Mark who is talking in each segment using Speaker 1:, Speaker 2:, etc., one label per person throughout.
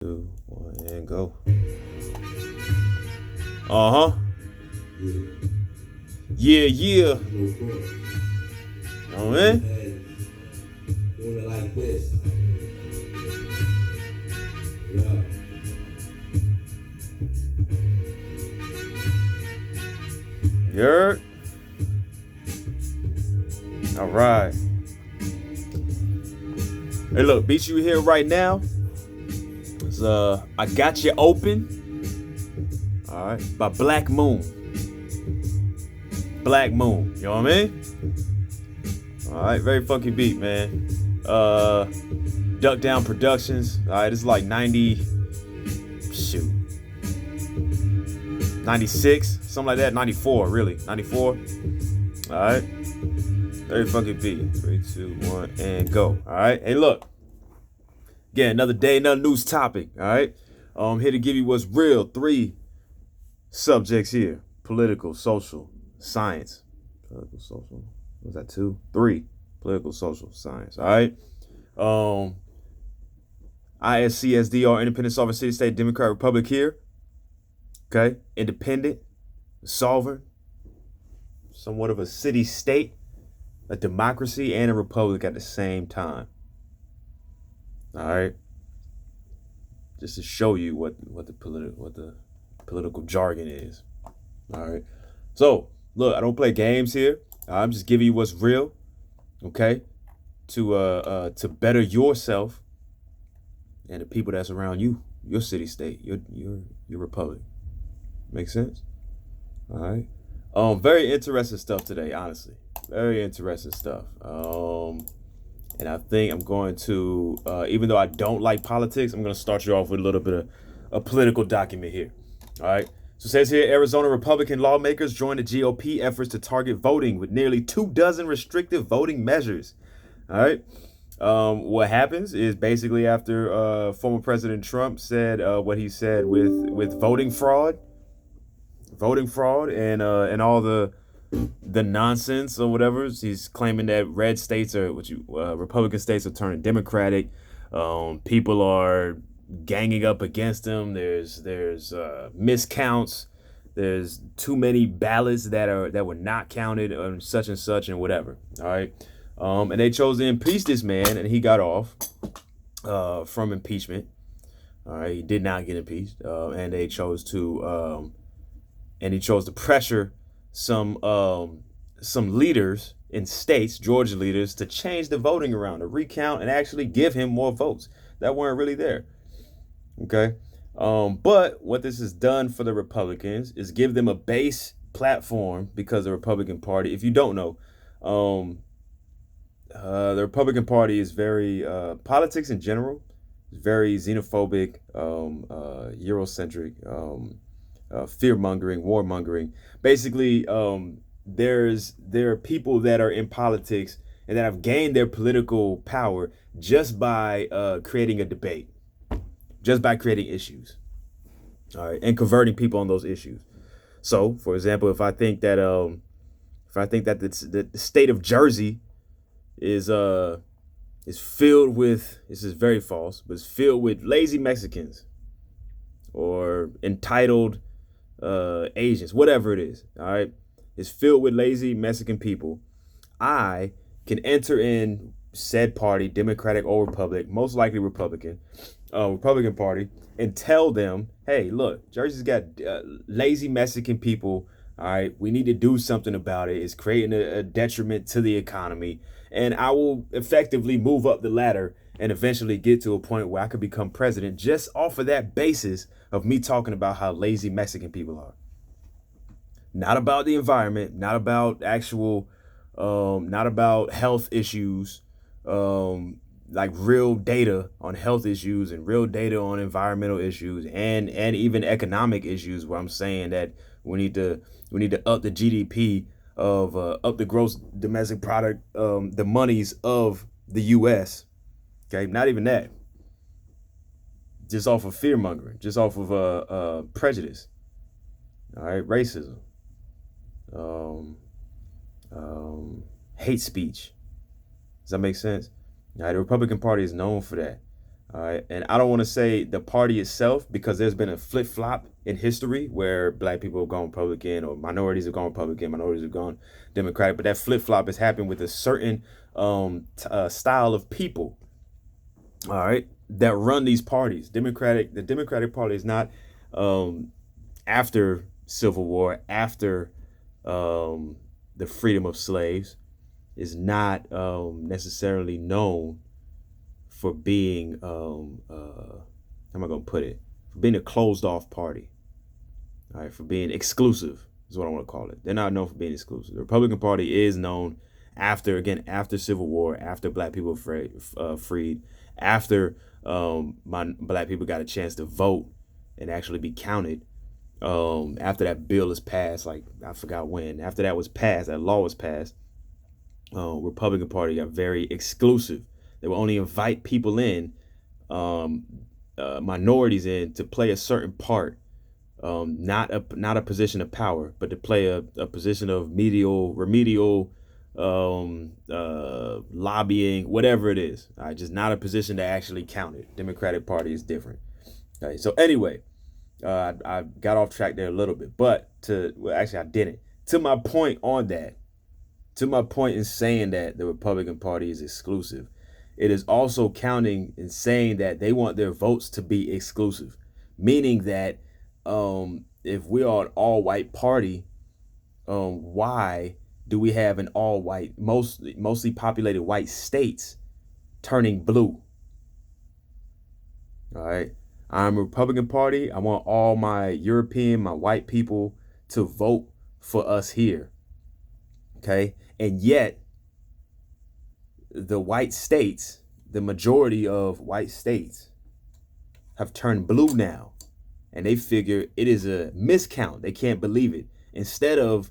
Speaker 1: 2, 1, and go. Uh huh. Yeah, yeah. Oh man.
Speaker 2: Doing it like this. Yeah.
Speaker 1: You heard? All right. Hey, look, beat you here right now. It's I Got You Open. All right, by Black Moon. Black Moon. You know what I mean? All right, very funky beat, man. Duck Down Productions. All right, it's like 96, something like that. 94, really. 94. All right. Very funky beat. 3, 2, 1, and go. All right. Hey, look. Again, another day, another news topic. All right. I'm here to give you what's real. 3 subjects here: political, social, science. Political, social. What was that? 2, 3. Political, social, science. All right. I.S.C.S.D.R. Independent Sovereign City State Democrat Republic here. Okay. Independent, sovereign, somewhat of a city state, a democracy, and a republic at the same time. All right. Just to show you what the political jargon is. All right. So look, I don't play games here. I'm just giving you what's real. Okay. To better yourself and the people that's around you, your city state, your republic. Make sense? All right. Very interesting stuff today, honestly. Very interesting stuff. And I think I'm going to, even though I don't like politics, I'm going to start you off with a little bit of a political document here. All right. So it says here, Arizona Republican lawmakers join the GOP efforts to target voting with nearly 24 restrictive voting measures. All right. What happens is basically after former President Trump said what he said with voting fraud, and all the nonsense or whatever. He's claiming that red states are Republican states are turning Democratic. People are ganging up against him. There's miscounts. There's too many ballots that were not counted on such and such and whatever. All right. And they chose to impeach this man, and he got off from impeachment. All right, he did not get impeached, and they chose to pressure some leaders in states, Georgia leaders, to change the voting around, to recount and actually give him more votes that weren't really there. Okay. But what this has done for the Republicans is give them a base platform, because the Republican Party, if you don't know, the Republican Party is very, politics in general, is very xenophobic, Eurocentric, fear mongering, war mongering. Basically, there are people that are in politics and that have gained their political power just by creating a debate, just by creating issues, all right, and converting people on those issues. So, for example, if I think that the state of Jersey is filled with, this is very false, but it's filled with lazy Mexicans or entitled Asians, whatever it is, all right, is filled with lazy Mexican people, I can enter in said party, Democratic or Republic, most likely Republican Party, and tell them, hey, look, Jersey's got lazy Mexican people. All right, we need to do something about it. It's creating a detriment to the economy. And I will effectively move up the ladder and eventually get to a point where I could become president just off of that basis of me talking about how lazy Mexican people are. Not about the environment, not about not about health issues, like real data on health issues and real data on environmental issues and even economic issues, where I'm saying that we need to up the GDP of up the gross domestic product, the monies of the U.S. Okay, not even that. Just off of fear mongering, just off of prejudice. All right, racism, um, hate speech. Does that make sense? All right, the Republican Party is known for that. All right. And I don't want to say the party itself because there's been a flip flop in history where black people have gone Republican or minorities have gone Republican, minorities have gone Democratic. But that flip flop has happened with a certain style of people, all right, that run these parties. The Democratic Party is not um, after Civil War, after the freedom of slaves, is not necessarily known for being how am I gonna put it? For being a closed off party. All right, for being exclusive is what I want to call it. They're not known for being exclusive. The Republican Party is known after Civil War, after black people freed, after black people got a chance to vote and actually be counted. After that bill is passed, like I forgot when. After that was passed, that law was passed. Republican Party got very exclusive. They will only invite people in, um, minorities in, to play a certain part, not a position of power, but to play a position of remedial lobbying, whatever it is. All right, just not a position that actually counted. Democratic Party is different. Okay, so anyway, I got off track there a little bit, but actually I didn't. To my point on that, to my point in saying that the Republican Party is exclusive, it is also counting and saying that they want their votes to be exclusive, meaning that if we are an all-white party, why do we have an all-white, mostly populated white states turning blue? All right, I'm a Republican Party. I want all my my white people to vote for us here. Okay, and yet the white states, the majority of white states, have turned blue now. And they figure it is a miscount. They can't believe it. Instead of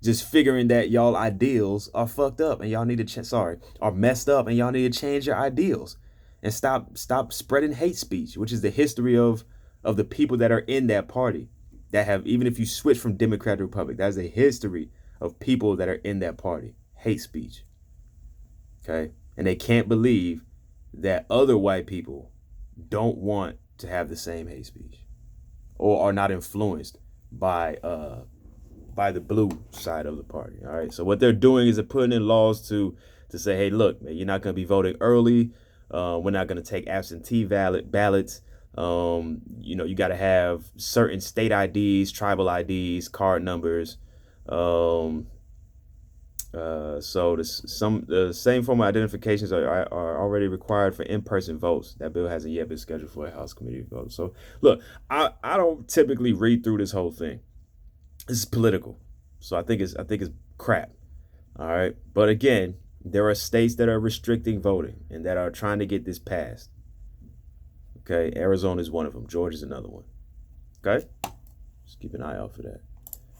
Speaker 1: just figuring that y'all ideals are fucked up and y'all need to are messed up and y'all need to change your ideals and stop spreading hate speech, which is the history of the people that are in that party that have, even if you switch from Democrat to Republic, that's a history of people that are in that party. Hate speech. Okay? And they can't believe that other white people don't want to have the same hate speech or are not influenced by the blue side of the party. All right. So what they're doing is they're putting in laws to say, hey, look, man, you're not going to be voting early. We're not going to take absentee ballots. You got to have certain state IDs, tribal IDs, card numbers. So the same form of identifications are already required for in-person votes. That bill hasn't yet been scheduled for a House committee vote. So look, I don't typically read through this whole thing. This is political, so I think it's crap. All right, but again, there are states that are restricting voting and that are trying to get this passed. Okay, Arizona is one of them. Georgia is another one. Okay, just keep an eye out for that.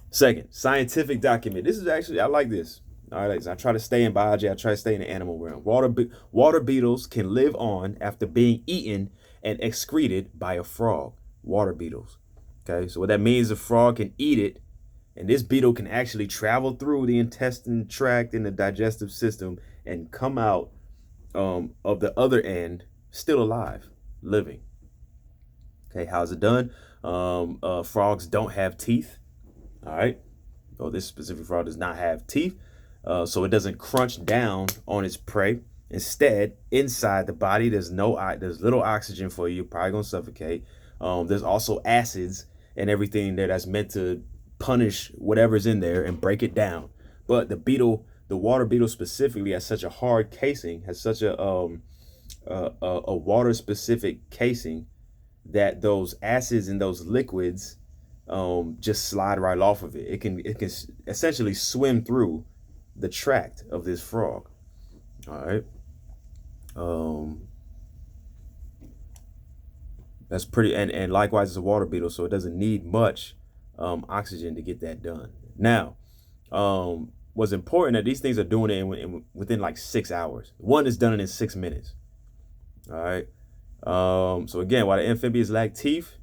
Speaker 1: Second, scientific document. This is actually, I like this. All right, I try to stay in biology. I try to stay in the animal realm. Water beetles can live on after being eaten and excreted by a frog. Water beetles. Okay, so what that means, a frog can eat it, and this beetle can actually travel through the intestine tract and the digestive system and come out of the other end still alive, living. Okay, how's it done? Frogs don't have teeth. All right. Oh, this specific frog does not have teeth, so it doesn't crunch down on its prey. Instead, inside the body, there's little oxygen for you. You're probably gonna suffocate. There's also acids and everything there that's meant to punish whatever's in there and break it down. But the water beetle specifically, has such a hard casing, has such a water specific casing that those acids and those liquids just slide right off of it. It can essentially swim through the tract of this frog. All right. That's pretty, and likewise it's a water beetle, so it doesn't need much oxygen to get that done. Now, what's important that these things are doing it within like 6 hours. One is done in 6 minutes. All right. So again, while the amphibians lack teeth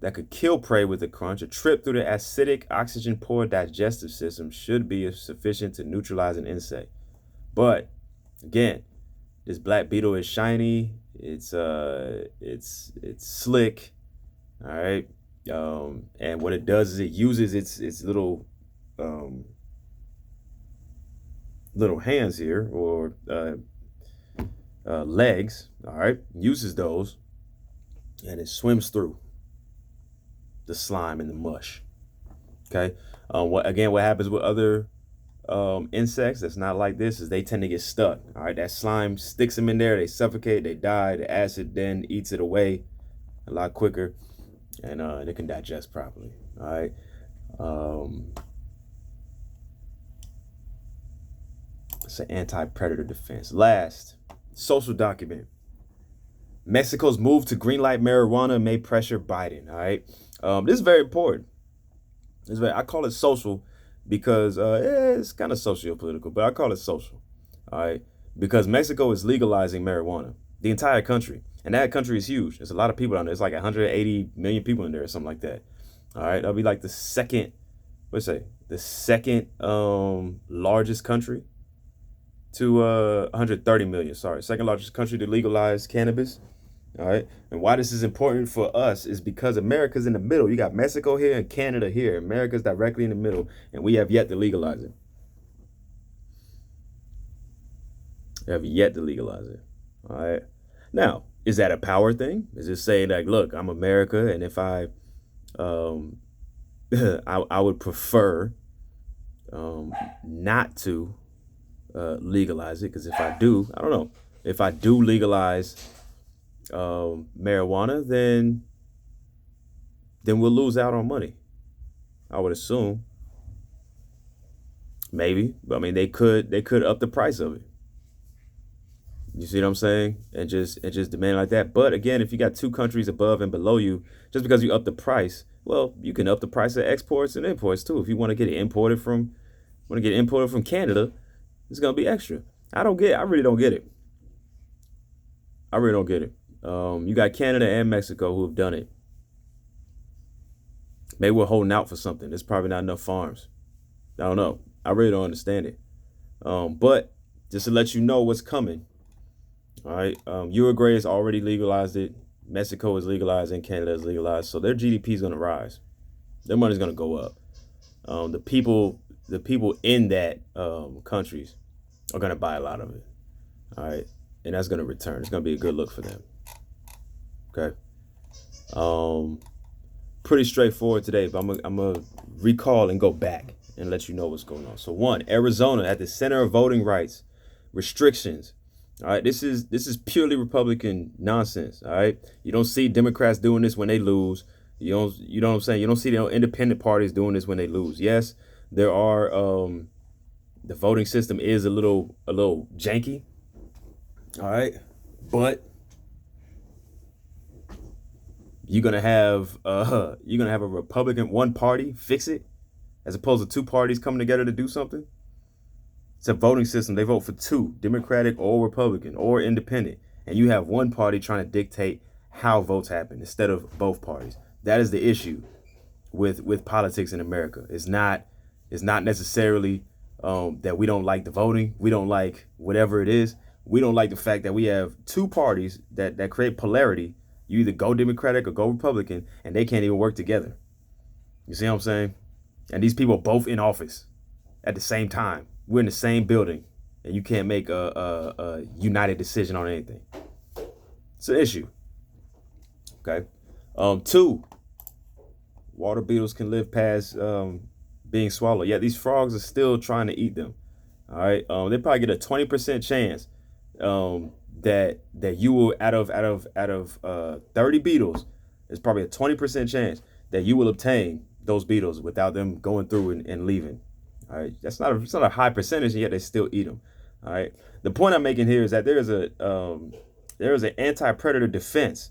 Speaker 1: that could kill prey with a crunch, a trip through the acidic, oxygen-poor digestive system should be sufficient to neutralize an insect. But again, this black beetle is shiny. It's slick. All right. And what it does is it uses its um, little hands here, or legs. All right. Uses those, and it swims through the slime and the mush. Okay. What happens with other insects that's not like this is they tend to get stuck. All right. That slime sticks them in there. They suffocate. They die. The acid then eats it away a lot quicker, and they can digest properly. All right. Um, it's an anti-predator defense. Last, social document. Mexico's move to greenlight marijuana may pressure Biden. All right. This is very important. I call it social because it's kind of socio-political, but I call it social. All right. Because Mexico is legalizing marijuana, the entire country. And that country is huge. There's a lot of people down there. It's like 180 million people in there or something like that. All right. That'll be like the second, let's say, the second largest country to 130 million. Sorry, second largest country to legalize cannabis. All right. And why this is important for us is because America's in the middle. You got Mexico here and Canada here. America's directly in the middle, and we have yet to legalize it. We have yet to legalize it. All right. Now, is that a power thing? Is it saying like, look, I'm America, and if um, I would prefer not to legalize it, because if I do, I don't know. If I do legalize marijuana, then we'll lose out on money. I would assume, maybe, but I mean they could up the price of it. You see what I'm saying? And just demand like that. But again, if you got two countries above and below you, just because you up the price, well, you can up the price of exports and imports too. If you want to get it imported from Canada, it's gonna be extra. I really don't get it. I really don't get it. You got Canada and Mexico who have done it. Maybe we're holding out for something. There's probably not enough farms. I don't know. I really don't understand it. But just to let you know what's coming. All right. Uruguay has already legalized it. Mexico is legalized and Canada is legalized. So their GDP is going to rise. Their money's going to go up. The people in that countries are going to buy a lot of it. All right. And that's going to return. It's going to be a good look for them. Okay. Pretty straightforward today, but I'm gonna recall and go back and let you know what's going on. So one, Arizona at the center of voting rights restrictions. All right, this is purely Republican nonsense. All right, you don't see Democrats doing this when they lose. You know what I'm saying. You don't see the independent parties doing this when they lose. Yes, there are. The voting system is a little janky. All right, but you're gonna have a Republican one party fix it, as opposed to two parties coming together to do something. It's a voting system. They vote for two, Democratic or Republican or independent, and you have one party trying to dictate how votes happen instead of both parties. That is the issue with politics in America. It's not necessarily that we don't like the voting. We don't like whatever it is. We don't like the fact that we have two parties that create polarity. You either go Democratic or go Republican, and they can't even work together. You see what I'm saying? And these people are both in office at the same time. We're in the same building, and you can't make a united decision on anything. It's an issue. Okay. Two, water beetles can live past being swallowed. Yeah, these frogs are still trying to eat them. All right. They probably get a 20% chance that you will out of 30 beetles, there's probably a 20% chance that you will obtain those beetles without them going through and leaving. All right, it's not a high percentage, and yet they still eat them. All right. The point I'm making here is that there is an anti-predator defense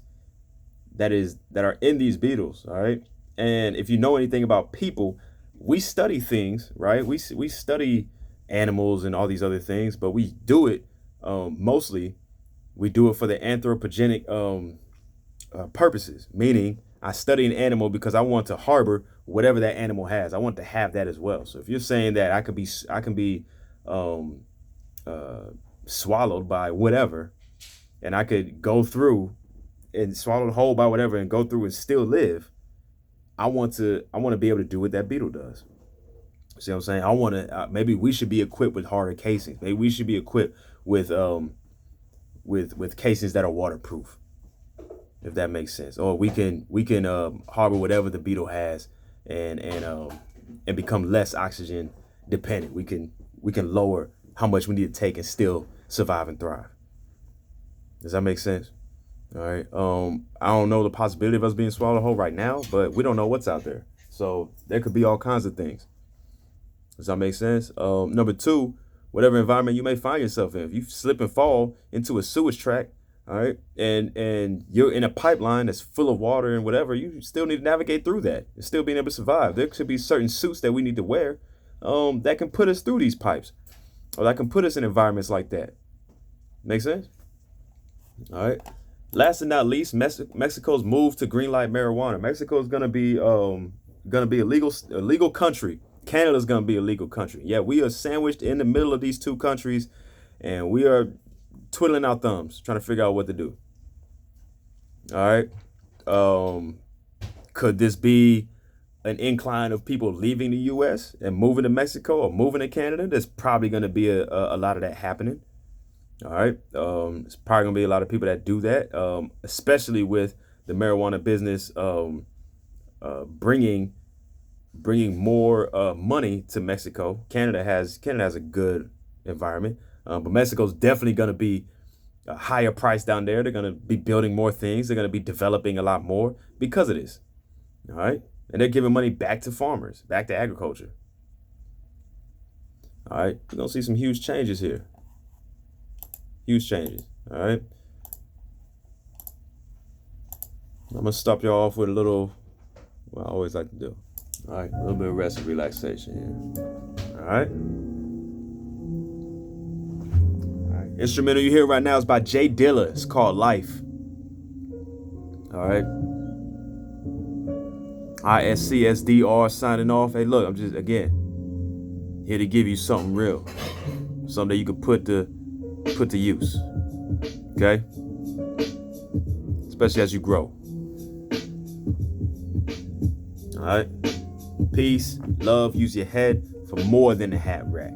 Speaker 1: that are in these beetles. All right. And if you know anything about people, we study things, right? We study animals and all these other things, but we do it mostly. We do it for the anthropogenic purposes, meaning I study an animal because I want to harbor whatever that animal has. I want to have that as well. So if you're saying that I can be swallowed by whatever, and I could go through and swallow the whole by whatever and go through and still live, I want to be able to do what that beetle does. See what I'm saying? I want to maybe we should be equipped with harder casings. Maybe we should be equipped with casings that are waterproof, if that makes sense. Or we can harbor whatever the beetle has and become less oxygen dependent. We can lower how much we need to take and still survive and thrive. Does that make sense? All right. I don't know the possibility of us being swallowed whole right now, but we don't know what's out there. So there could be all kinds of things. Does that make sense? Number two, whatever environment you may find yourself in, if you slip and fall into a sewage tract, all right, and you're in a pipeline that's full of water and whatever, you still need to navigate through that and still being able to survive. There should be certain suits that we need to wear that can put us through these pipes or that can put us in environments like that. Make sense? All right. Last and not least, Mexico's move to green light marijuana. Mexico is gonna be a legal country. Canada's gonna be a legal country. Yeah, we are sandwiched in the middle of these two countries, and we are twiddling our thumbs trying to figure out what to do. All right. Could this be an incline of people leaving the U.S. and moving to Mexico or moving to Canada? There's probably gonna be a lot of that happening. All right. It's probably gonna be a lot of people that do that, especially with the marijuana business bringing more money to Mexico. Canada has a good environment, but Mexico's definitely gonna be a higher price down there. They're gonna be building more things. They're gonna be developing a lot more because of this. All right, and they're giving money back to farmers, back to agriculture. All right, we're gonna see some huge changes here. Huge changes. All right. I'm gonna stop y'all off with a little, what I always like to do. All right, a little bit of rest and relaxation here. All right. All right. Instrumental you hear right now is by Jay Dilla. It's called Life. All right. I.S.C.S.D.R. signing off. Hey, look, I'm just again here to give you something real, something that you can put to use. Okay. Especially as you grow. All right. Peace, love, use your head for more than a hat rack.